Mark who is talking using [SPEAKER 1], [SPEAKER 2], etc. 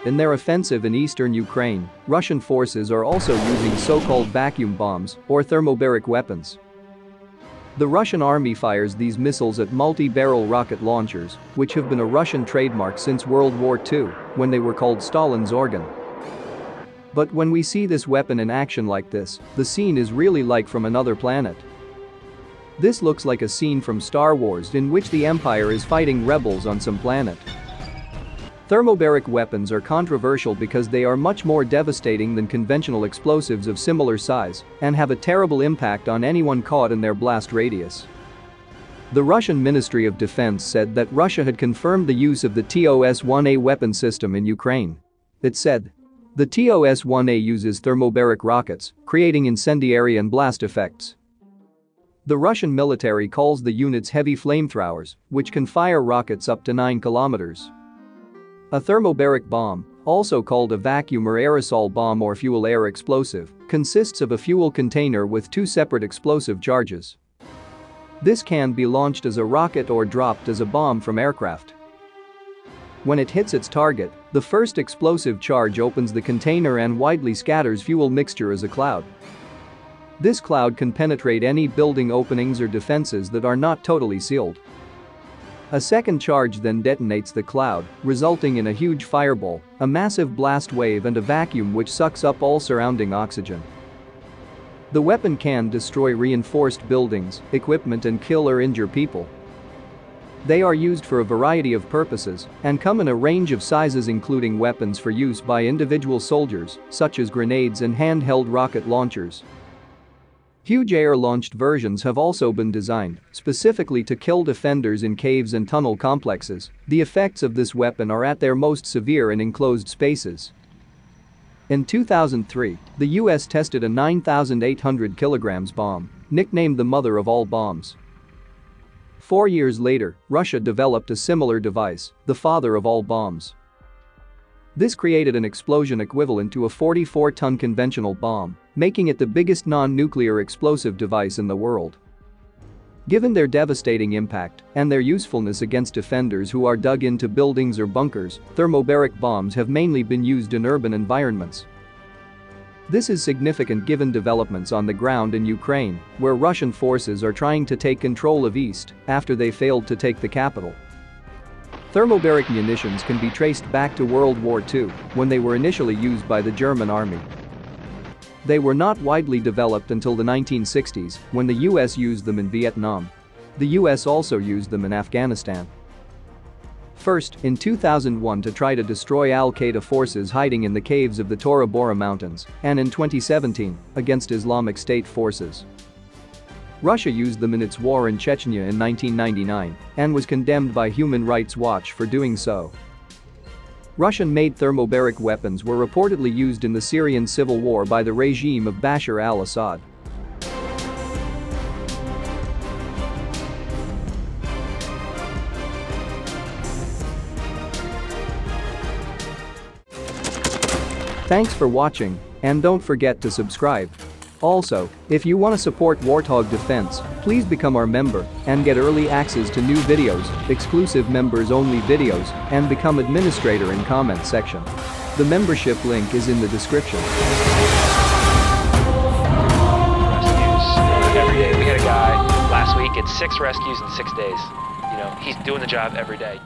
[SPEAKER 1] In their offensive in eastern Ukraine, Russian forces are also using so-called vacuum bombs or thermobaric weapons. The Russian army fires these missiles at multi-barrel rocket launchers, which have been a Russian trademark since World War II, when they were called Stalin's organ. But when we see this weapon in action like this, the scene is really like from another planet. This looks like a scene from Star Wars in which the Empire is fighting rebels on some planet. Thermobaric weapons are controversial because they are much more devastating than conventional explosives of similar size and have a terrible impact on anyone caught in their blast radius. The Russian Ministry of Defense said that Russia had confirmed the use of the TOS-1A weapon system in Ukraine. It said, "The TOS-1A uses thermobaric rockets, creating incendiary and blast effects." The Russian military calls the units heavy flamethrowers, which can fire rockets up to 9 kilometers. A thermobaric bomb, also called a vacuum or aerosol bomb or fuel-air explosive, consists of a fuel container with 2 separate explosive charges. This can be launched as a rocket or dropped as a bomb from aircraft. When it hits its target, the first explosive charge opens the container and widely scatters fuel mixture as a cloud. This cloud can penetrate any building openings or defenses that are not totally sealed. A second charge then detonates the cloud, resulting in a huge fireball, a massive blast wave and a vacuum which sucks up all surrounding oxygen. The weapon can destroy reinforced buildings, equipment and kill or injure people. They are used for a variety of purposes and come in a range of sizes including weapons for use by individual soldiers, such as grenades and handheld rocket launchers. Huge air-launched versions have also been designed, specifically to kill defenders in caves and tunnel complexes. The effects of this weapon are at their most severe in enclosed spaces. In 2003, the US tested a 9,800 kilograms bomb, nicknamed the mother of all bombs. 4 years later, Russia developed a similar device, the father of all bombs. This created an explosion equivalent to a 44-ton conventional bomb, making it the biggest non-nuclear explosive device in the world. Given their devastating impact and their usefulness against defenders who are dug into buildings or bunkers, thermobaric bombs have mainly been used in urban environments. This is significant given developments on the ground in Ukraine, where Russian forces are trying to take control of East after they failed to take the capital. Thermobaric munitions can be traced back to World War II, when they were initially used by the German army. They were not widely developed until the 1960s, when the US used them in Vietnam. The US also used them in Afghanistan. First, in 2001 to try to destroy Al-Qaeda forces hiding in the caves of the Tora Bora Mountains, and in 2017, against Islamic State forces. Russia used them in its war in Chechnya in 1999 and was condemned by Human Rights Watch for doing so. Russian-made thermobaric weapons were reportedly used in the Syrian civil war by the regime of Bashar al-Assad. Thanks for watching, and don't forget to subscribe. Also, if you want to support Warthog Defense, please become our member and get early access to new videos, exclusive members-only videos, and become administrator in comment section. The membership link is in the description.
[SPEAKER 2] Rescues every day. We had a guy last week at 6 rescues in 6 days. You know, he's doing the job every day.